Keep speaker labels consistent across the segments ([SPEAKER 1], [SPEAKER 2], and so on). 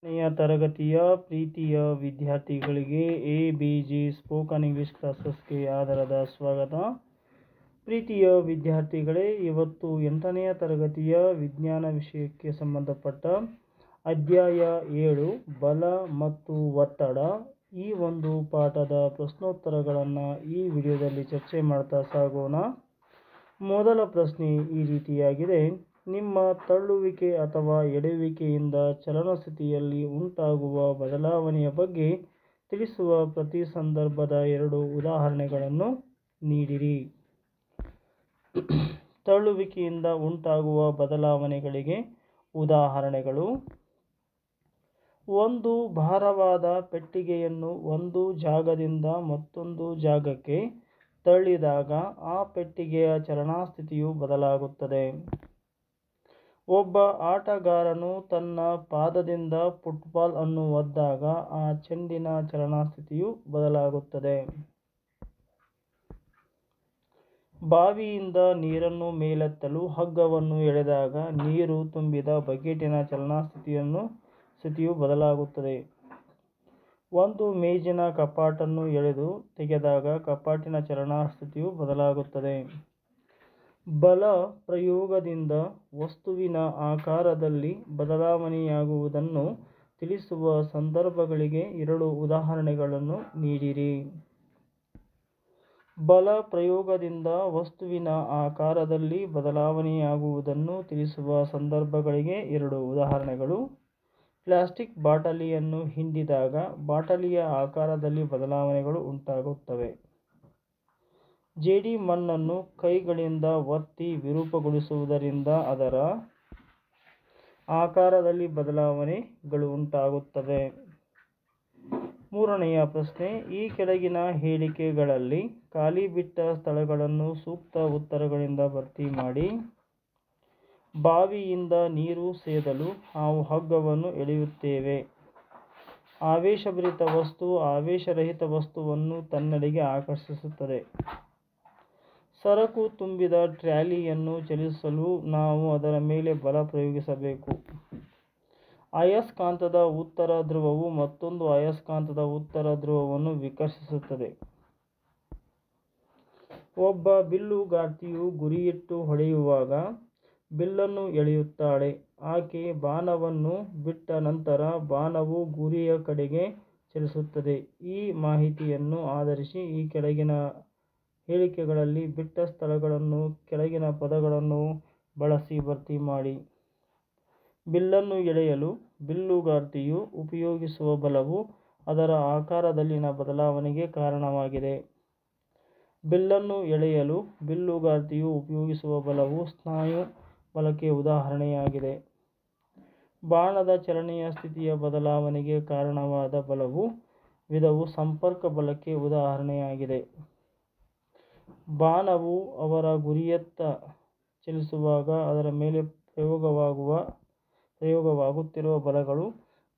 [SPEAKER 1] ನೇ ತರಗತಿಯ ಪ್ರೀತಿಯ ವಿದ್ಯಾರ್ಥಿಗಳಿಗೆ ABG ಸ್ಪೋಕನ್ ಇಂಗ್ಲಿಷ್ ಕ್ಲಾಸಸ್ಗೆ ಆಧಾರದ ಸ್ವಾಗತ. ಪ್ರೀತಿಯ ವಿದ್ಯಾರ್ಥಿಗಳೇ, ಇವತ್ತು 8ನೇ ತರಗತಿಯ ವಿಜ್ಞಾನ ವಿಷಯಕ್ಕೆ ಸಂಬಂಧಪಟ್ಟ ಅಧ್ಯಾಯ 7 ಬಲ ಮತ್ತು ಒತ್ತಡ ಈ ಒಂದು ಪಾಠದ ಪ್ರಶ್ನೋತ್ತರಗಳನ್ನು ಈ ವಿಡಿಯೋದಲ್ಲಿ ಚರ್ಚೆ ಮಾಡ್ತಾ ಸಾಗೋಣ. ಮೊದಲ ಪ್ರಶ್ನೆ ಈ ರೀತಿಯಾಗಿದೆ: ನಿಮ್ಮ ತಳ್ಳುವಿಕೆ ಅಥವಾ ಎಳೆಯುವಿಕೆಯಿಂದ ಚಲನಸ್ಥಿತಿಯಲ್ಲಿ ಉಂಟಾಗುವ ಬದಲಾವಣೆಯ ಬಗ್ಗೆ ತಿಳಿಸುವ ಪ್ರತಿ ಸಂದರ್ಭದ 2 ಉದಾಹರಣೆಗಳನ್ನು ನೀಡಿರಿ. ತಳ್ಳುವಿಕೆಯಿಂದ ಉಂಟಾಗುವ ಬದಲಾವಣೆಗಳಿಗೆ ಉದಾಹರಣೆಗಳು: ಒಂದು ಭಾರವಾದ ಪೆಟ್ಟಿಗೆಯನ್ನು ಒಂದು ಜಾಗದಿಂದ ಮತ್ತೊಂದು ಜಾಗಕ್ಕೆ ತಳ್ಳಿದಾಗ ಆ ಪೆಟ್ಟಿಗೆಯ ಚಲನಸ್ಥಿತಿಯು ಬದಲಾಗುತ್ತದೆ. ಒಬ್ಬ ಆಟಗಾರನು ತನ್ನ ಪಾದದಿಂದ ಫುಟ್ಬಾಲ್ ಅನ್ನು ಒದ್ದಾಗ ಆ ಚೆಂಡಿನ ಚಲನಸ್ಥಿತಿಯು ಬದಲಾಗುತ್ತದೆ. ಬಾವಿಯಿಂದ ನೀರನ್ನು ಮೇಲೆತ್ತಲು ಹಗ್ಗವನ್ನು ಎಳೆದಾಗ ನೀರು ತುಂಬಿದ ಬಕೆಟಿನ ಚಲನಸ್ಥಿತಿಯು ಬದಲಾಗುತ್ತದೆ. ಒಂದು ಮೇಜಿನ ಕಪಾಟನ್ನು ಎಳೆದು ತೆಗೆದಾಗ ಕಪಾಟಿನ ಚಲನಸ್ಥಿತಿಯು ಬದಲಾಗುತ್ತದೆ. ಬಲ ಪ್ರಯೋಗದಿಂದ ವಸ್ತುವಿನ ಆಕಾರದಲ್ಲಿ ಬದಲಾವಣೆಯಾಗುವುದನ್ನು ತಿಳಿಸುವ ಸಂದರ್ಭಗಳಿಗೆ 2 ಉದಾಹರಣೆಗಳನ್ನು ನೀಡಿರಿ. ಬಲ ಪ್ರಯೋಗದಿಂದ ವಸ್ತುವಿನ ಆಕಾರದಲ್ಲಿ ಬದಲಾವಣೆಯಾಗುವುದನ್ನು ತಿಳಿಸುವ ಸಂದರ್ಭಗಳಿಗೆ 2 ಉದಾಹರಣೆಗಳು: ಪ್ಲಾಸ್ಟಿಕ್ ಬಾಟಲಿಯನ್ನು ಹಿಂಡಿದಾಗ ಬಾಟಲಿಯ ಆಕಾರದಲ್ಲಿ ಬದಲಾವಣೆಗಳು ಉಂಟಾಗುತ್ತವೆ. ಜೇಡಿಮಣ್ಣನ್ನು ಕೈಗಳಿಂದ ಒತ್ತಿ ವಿರೂಪಗೊಳಿಸುವುದರಿಂದ ಅದರ ಆಕಾರದಲ್ಲಿ ಬದಲಾವಣೆಗಳು ಉಂಟಾಗುತ್ತವೆ. ಮೂರನೆಯ ಪ್ರಶ್ನೆ: ಈ ಕೆಳಗಿನ ಹೇಳಿಕೆಗಳಲ್ಲಿ ಖಾಲಿ ಬಿಟ್ಟ ಸ್ಥಳಗಳನ್ನು ಸೂಕ್ತ ಉತ್ತರಗಳಿಂದ ಭರ್ತಿ ಮಾಡಿ. ಬಾವಿಯಿಂದ ನೀರು ಸೇದಲು ನಾವು ಹಗ್ಗವನ್ನು ಎಳೆಯುತ್ತೇವೆ. ಆವೇಶಭರಿತ ವಸ್ತು ಆವೇಶರಹಿತ ವಸ್ತುವನ್ನು ತನ್ನೆಡೆಗೆ ಆಕರ್ಷಿಸುತ್ತದೆ. ಸರಕು ತುಂಬಿದ ಟ್ರಾಲಿಯನ್ನು ಚಲಿಸಲು ನಾವು ಅದರ ಮೇಲೆ ಬಲ ಪ್ರಯೋಗಿಸಬೇಕು. ಅಯಸ್ಕಾಂತದ ಉತ್ತರ ಧ್ರುವವು ಮತ್ತೊಂದು ಅಯಸ್ಕಾಂತದ ಉತ್ತರ ಧ್ರುವವನ್ನು ವಿಕರ್ಷಿಸುತ್ತದೆ. ಒಬ್ಬ ಬಿಲ್ಲುಗಾರ್ತಿಯು ಗುರಿಯಿಟ್ಟು ಹೊಡೆಯುವಾಗ ಬಿಲ್ಲನ್ನು ಎಳೆಯುತ್ತಾಳೆ. ಆಕೆ ಬಾಣವನ್ನು ಬಿಟ್ಟ ನಂತರ ಬಾಣವು ಗುರಿಯ ಕಡೆಗೆ ಚಲಿಸುತ್ತದೆ. ಈ ಮಾಹಿತಿಯನ್ನು ಆಧರಿಸಿ ಈ ಕೆಳಗಿನ ಹೇಳಿಕೆಗಳಲ್ಲಿ ಬಿಟ್ಟ ಸ್ಥಳಗಳನ್ನು ಕೆಳಗಿನ ಪದಗಳನ್ನು ಬಳಸಿ ಭರ್ತಿ ಮಾಡಿ. ಬಿಲ್ಲನ್ನು ಎಳೆಯಲು ಬಿಲ್ಲುಗಾರ್ತಿಯು ಉಪಯೋಗಿಸುವ ಬಲವು ಅದರ ಆಕಾರದಲ್ಲಿನ ಬದಲಾವಣೆಗೆ ಕಾರಣವಾಗಿದೆ. ಬಿಲ್ಲನ್ನು ಎಳೆಯಲು ಬಿಲ್ಲುಗಾರ್ತಿಯು ಉಪಯೋಗಿಸುವ ಬಲವು ಸ್ನಾಯು ಬಲಕ್ಕೆ ಉದಾಹರಣೆಯಾಗಿದೆ. ಬಾಣದ ಚಲನೆಯ ಸ್ಥಿತಿಯ ಬದಲಾವಣೆಗೆ ಕಾರಣವಾದ ವಿಧವು ಸಂಪರ್ಕ ಬಲಕ್ಕೆ ಉದಾಹರಣೆಯಾಗಿದೆ. ಬಾಣವು ಅವರ ಗುರಿಯತ್ತ ಚಲಿಸುವಾಗ ಅದರ ಮೇಲೆ ಪ್ರಯೋಗವಾಗುತ್ತಿರುವ ಬಲಗಳು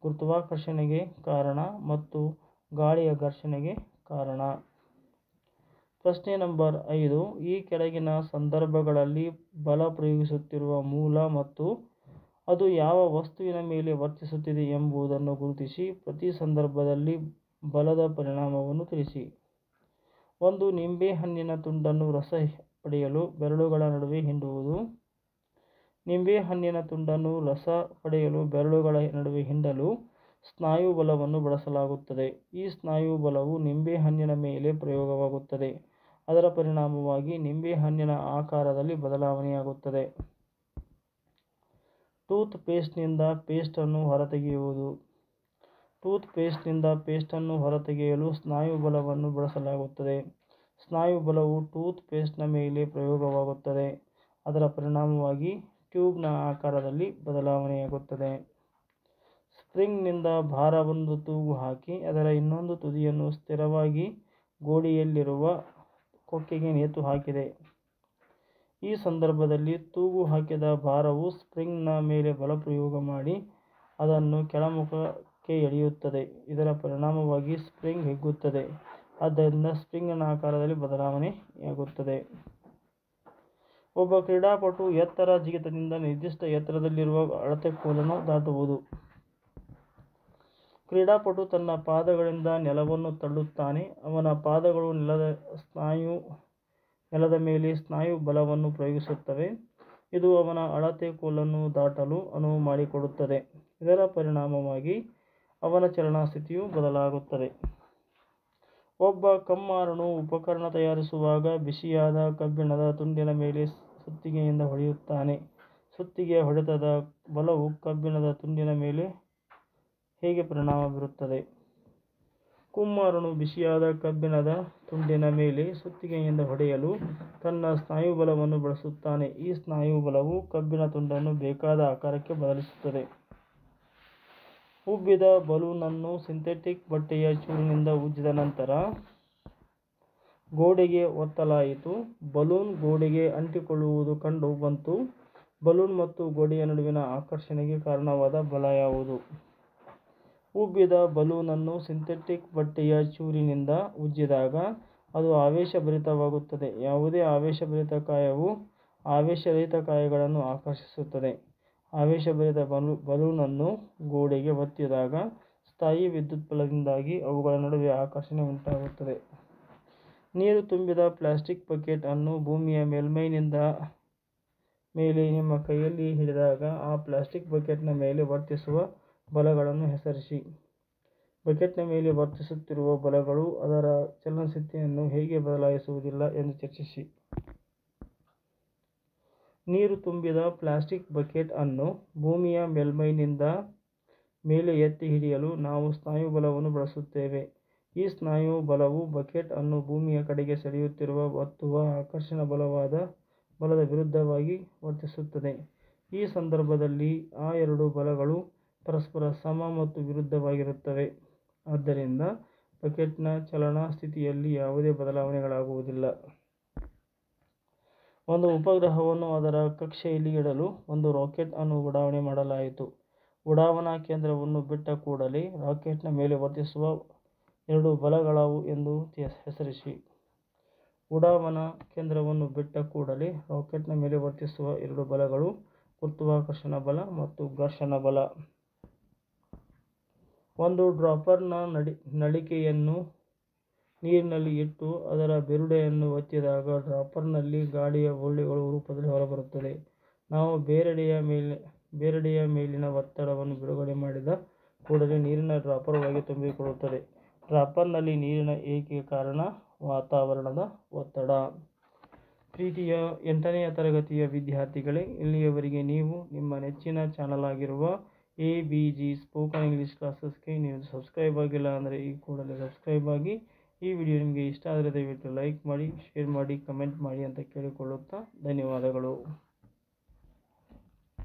[SPEAKER 1] ಗುರುತ್ವಾಕರ್ಷಣೆಗೆ ಕಾರಣ ಮತ್ತು ಗಾಳಿಯ ಘರ್ಷಣೆಗೆ ಕಾರಣ. ಪ್ರಶ್ನೆ ನಂಬರ್ 5: ಈ ಕೆಳಗಿನ ಸಂದರ್ಭಗಳಲ್ಲಿ ಬಲ ಪ್ರಯೋಗಿಸುತ್ತಿರುವ ಮೂಲ ಮತ್ತು ಅದು ಯಾವ ವಸ್ತುವಿನ ಮೇಲೆ ವರ್ತಿಸುತ್ತಿದೆ ಎಂಬುದನ್ನು ಗುರುತಿಸಿ. ಪ್ರತಿ ಸಂದರ್ಭದಲ್ಲಿ ಬಲದ ಪರಿಣಾಮವನ್ನು ತಿಳಿಸಿ. 1. ನಿಂಬೆಹಣ್ಣಿನ ತುಂಡನ್ನು ರಸ ಪಡೆಯಲು ಬೆರಳುಗಳ ನಡುವೆ ಹಿಂಡುವುದು. ನಿಂಬೆಹಣ್ಣಿನ ತುಂಡನ್ನು ರಸ ಪಡೆಯಲು ಬೆರಳುಗಳ ನಡುವೆ ಹಿಂಡಲು ಸ್ನಾಯು ಬಲವನ್ನು ಬಳಸಲಾಗುತ್ತದೆ. ಈ ಸ್ನಾಯು ಬಲವು ನಿಂಬೆಹಣ್ಣಿನ ಮೇಲೆ ಪ್ರಯೋಗವಾಗುತ್ತದೆ. ಅದರ ಪರಿಣಾಮವಾಗಿ ನಿಂಬೆಹಣ್ಣಿನ ಆಕಾರದಲ್ಲಿ ಬದಲಾವಣೆಯಾಗುತ್ತದೆ. ಟೂತ್ ಪೇಸ್ಟ್ನಿಂದ ಪೇಸ್ಟನ್ನು ಹೊರತೆಗೆಯುವುದು. ಟೂತ್ ಪೇಸ್ಟ್ನಿಂದ ಪೇಸ್ಟನ್ನು ಹೊರತೆಗೆಯಲು ಸ್ನಾಯು ಬಲವನ್ನು ಬಳಸಲಾಗುತ್ತದೆ. ಸ್ನಾಯು ಬಲವು ಟೂತ್ ಪೇಸ್ಟ್ನ ಮೇಲೆ ಪ್ರಯೋಗವಾಗುತ್ತದೆ. ಅದರ ಪರಿಣಾಮವಾಗಿ ಟ್ಯೂಬ್ನ ಆಕಾರದಲ್ಲಿ ಬದಲಾವಣೆಯಾಗುತ್ತದೆ. ಸ್ಪ್ರಿಂಗ್ನಿಂದ ಭಾರವನ್ನು ತೂಗು ಹಾಕಿ ಅದರ ಇನ್ನೊಂದು ತುದಿಯನ್ನು ಸ್ಥಿರವಾಗಿ ಗೋಡೆಯಲ್ಲಿರುವ ಕೊಕ್ಕೆಗೆ ನೇತು ಹಾಕಿದೆ. ಈ ಸಂದರ್ಭದಲ್ಲಿ ತೂಗು ಹಾಕಿದ ಭಾರವು ಸ್ಪ್ರಿಂಗ್ನ ಮೇಲೆ ಬಲಪ್ರಯೋಗ ಮಾಡಿ ಅದನ್ನು ಕೆಳಮುಖಕ್ಕೆ ಎಳೆಯುತ್ತದೆ. ಇದರ ಪರಿಣಾಮವಾಗಿ ಸ್ಪ್ರಿಂಗ್ ಹಿಗ್ಗುತ್ತದೆ. ಆದ್ದರಿಂದ ಸ್ಪ್ರಿಂಗಿನ ಆಕಾರದಲ್ಲಿ ಬದಲಾವಣೆಯಾಗುತ್ತದೆ. ಒಬ್ಬ ಕ್ರೀಡಾಪಟು ಎತ್ತರ ಜಿಗಿತದಿಂದ ನಿರ್ದಿಷ್ಟ ಎತ್ತರದಲ್ಲಿರುವ ಅಳತೆಗೋಲನ್ನು ದಾಟುವುದು. ಕ್ರೀಡಾಪಟು ತನ್ನ ಪಾದಗಳಿಂದ ನೆಲವನ್ನು ತಳ್ಳುತ್ತಾನೆ. ಅವನ ಪಾದಗಳು ನೆಲದ ಮೇಲೆ ಸ್ನಾಯು ಬಲವನ್ನು ಪ್ರಯೋಗಿಸುತ್ತವೆ. ಇದು ಅವನ ಅಳತೆ ಕೋಲನ್ನು ದಾಟಲು ಅನುವು ಮಾಡಿಕೊಡುತ್ತದೆ. ಇದರ ಪರಿಣಾಮವಾಗಿ ಅವನ ಚಲನಸ್ಥಿತಿಯು ಬದಲಾಗುತ್ತದೆ. ಒಬ್ಬ ಕಮ್ಮಾರನು ಉಪಕರಣ ತಯಾರಿಸುವಾಗ ಬಿಸಿಯಾದ ಕಬ್ಬಿಣದ ತುಂಡಿನ ಮೇಲೆ ಸುತ್ತಿಗೆಯಿಂದ ಹೊಡೆಯುತ್ತಾನೆ. ಸುತ್ತಿಗೆಯ ಹೊಡೆತದ ಬಲವು ಕಬ್ಬಿಣದ ತುಂಡಿನ ಮೇಲೆ ಹೇಗೆ ಪರಿಣಾಮ ಬೀರುತ್ತದೆ? ಕುಮ್ಮಾರನು ಬಿಸಿಯಾದ ಕಬ್ಬಿಣದ ತುಂಡಿನ ಮೇಲೆ ಸುತ್ತಿಗೆಯಿಂದ ಹೊಡೆಯಲು ತನ್ನ ಸ್ನಾಯುಬಲವನ್ನು ಬಳಸುತ್ತಾನೆ. ಈ ಸ್ನಾಯುಬಲವು ಕಬ್ಬಿಣ ತುಂಡನ್ನು ಬೇಕಾದ ಆಕಾರಕ್ಕೆ ಬದಲಿಸುತ್ತದೆ. ಉಬ್ಬಿದ ಬಲೂನನ್ನು ಸಿಂಥೆಟಿಕ್ ಬಟ್ಟೆಯ ಚೂರಿನಿಂದ ಉಜ್ಜಿದ ನಂತರ ಗೋಡೆಗೆ ಒತ್ತಲಾಯಿತು. ಬಲೂನ್ ಗೋಡೆಗೆ ಅಂಟಿಕೊಳ್ಳುವುದು ಕಂಡು ಬಂತು. ಬಲೂನ್ ಮತ್ತು ಗೋಡೆಯ ನಡುವಿನ ಆಕರ್ಷಣೆಗೆ ಕಾರಣವಾದ ಬಲ ಯಾವುದು? ಉಬ್ಬಿದ ಬಲೂನನ್ನು ಸಿಂಥೆಟಿಕ್ ಬಟ್ಟೆಯ ಚೂರಿನಿಂದ ಉಜ್ಜಿದಾಗ ಅದು ಆವೇಶಭರಿತವಾಗುತ್ತದೆ. ಯಾವುದೇ ಆವೇಶಭರಿತ ಕಾಯವು ಆವೇಶರಹಿತ ಕಾಯಗಳನ್ನು ಆಕರ್ಷಿಸುತ್ತದೆ. ಆವೇಶಭರಿತ ಬಲೂನನ್ನು ಗೋಡೆಗೆ ಒತ್ತಿದಾಗ ಸ್ಥಾಯೀ ವಿದ್ಯುತ್ಬಲದಿಂದಾಗಿ ಅವುಗಳ ನಡುವೆ ಆಕರ್ಷಣೆ ಉಂಟಾಗುತ್ತದೆ. ನೀರು ತುಂಬಿದ ಪ್ಲಾಸ್ಟಿಕ್ ಬಕೆಟ್ ಅನ್ನು ಭೂಮಿಯ ಮೇಲ್ಮೈನಿಂದ ಮೇಲೆ ನಿಮ್ಮ ಕೈಯಲ್ಲಿ ಹಿಡಿದಾಗ ಆ ಪ್ಲಾಸ್ಟಿಕ್ ಬಕೆಟ್ನ ಮೇಲೆ ವರ್ತಿಸುವ ಬಲಗಳನ್ನು ಹೆಸರಿಸಿ. ಬಕೆಟ್ನ ಮೇಲೆ ವರ್ತಿಸುತ್ತಿರುವ ಬಲಗಳು ಅದರ ಚಲನಸ್ಥಿತಿಯನ್ನು ಹೇಗೆ ಬದಲಾಯಿಸುವುದಿಲ್ಲ ಎಂದು ಚರ್ಚಿಸಿ. ನೀರು ತುಂಬಿದ ಪ್ಲಾಸ್ಟಿಕ್ ಬಕೆಟ್ ಅನ್ನು ಭೂಮಿಯ ಮೇಲ್ಮೈನಿಂದ ಮೇಲೆ ಎತ್ತಿ ಹಿಡಿಯಲು ನಾವು ಸ್ನಾಯುಬಲವನ್ನು ಬಳಸುತ್ತೇವೆ. ಈ ಸ್ನಾಯು ಬಲವು ಬಕೆಟ್ ಅನ್ನು ಭೂಮಿಯ ಕಡೆಗೆ ಸೆಳೆಯುತ್ತಿರುವ ಒತ್ತುವ ಆಕರ್ಷಣ ಬಲದ ವಿರುದ್ಧವಾಗಿ ವರ್ತಿಸುತ್ತದೆ. ಈ ಸಂದರ್ಭದಲ್ಲಿ ಆ ಎರಡು ಬಲಗಳು ಪರಸ್ಪರ ಸಮ ಮತ್ತು ವಿರುದ್ಧವಾಗಿರುತ್ತವೆ. ಆದ್ದರಿಂದ ಬಕೆಟ್ನ ಚಲನಾ ಸ್ಥಿತಿಯಲ್ಲಿ ಯಾವುದೇ ಬದಲಾವಣೆಗಳಾಗುವುದಿಲ್ಲ. ಒಂದು ಉಪಗ್ರಹವನ್ನು ಅದರ ಕಕ್ಷೆಯಲ್ಲಿ ಇಡಲು ಒಂದು ರಾಕೆಟ್ ಅನ್ನು ಉಡಾವಣೆ ಮಾಡಲಾಯಿತು. ಉಡಾವಣಾ ಕೇಂದ್ರವನ್ನು ಬಿಟ್ಟ ಕೂಡಲೇ ರಾಕೆಟ್ನ ಮೇಲೆ ವರ್ತಿಸುವ ಎರಡು ಬಲಗಳಾವು ಎಂದು ಹೆಸರಿಸಿ. ಉಡಾವಣಾ ಕೇಂದ್ರವನ್ನು ಬಿಟ್ಟ ಕೂಡಲೇ ರಾಕೆಟ್ನ ಮೇಲೆ ವರ್ತಿಸುವ ಎರಡು ಬಲಗಳು ಗುರುತ್ವಾಕರ್ಷಣ ಬಲ ಮತ್ತು ಘರ್ಷಣ ಬಲ. ಒಂದು ಡ್ರಾಪರ್ನ ನಳಿಕೆಯನ್ನು ನೀರಿನಲ್ಲಿ ಇಟ್ಟು ಅದರ ಬೆರಡೆಯನ್ನು ಒತ್ತಿದಾಗ ಡ್ರಾಪರ್ನಲ್ಲಿ ಗಾಳಿಯ ಗುಳ್ಳೆಗಳ ರೂಪದಲ್ಲಿ ಹೊರಬರುತ್ತದೆ. ನಾವು ಬೆರಡೆಯ ಮೇಲಿನ ಒತ್ತಡವನ್ನು ಬಿಡುಗಡೆ ಮಾಡಿದ ಕೂಡಲೇ ನೀರಿನ ಡ್ರಾಪರ್ ಒಳಗೆ ತುಂಬಿಕೊಳ್ಳುತ್ತದೆ. ಡ್ರಾಪರ್ನಲ್ಲಿ ನೀರಿನ ಏರಿಕೆಗೆ ಕಾರಣ ವಾತಾವರಣದ ಒತ್ತಡ. ಪ್ರೀತಿಯ 8ನೇ ತರಗತಿಯ ವಿದ್ಯಾರ್ಥಿಗಳೇ, ಇಲ್ಲಿಯವರೆಗೆ ನೀವು ನಿಮ್ಮ ನೆಚ್ಚಿನ ಚಾನಲ್ ಆಗಿರುವ ABG ಸ್ಪೋಕನ್ ಇಂಗ್ಲಿಷ್ ಕ್ಲಾಸಸ್ಗೆ ನೀವು ಸಬ್ಸ್ಕ್ರೈಬ್ ಆಗಿಲ್ಲ ಅಂದರೆ ಈ ಕೂಡಲೇ ಸಬ್ಸ್ಕ್ರೈಬ್ ಆಗಿ. ಈ ವಿಡಿಯೋ ನಿಮಗೆ ಇಷ್ಟ ಆದರೆ ದಯವಿಟ್ಟು ಲೈಕ್ ಮಾಡಿ, ಶೇರ್ ಮಾಡಿ, ಕಮೆಂಟ್ ಮಾಡಿ ಅಂತ ಕೇಳಿಕೊಳ್ಳುತ್ತಾ ಧನ್ಯವಾದಗಳು.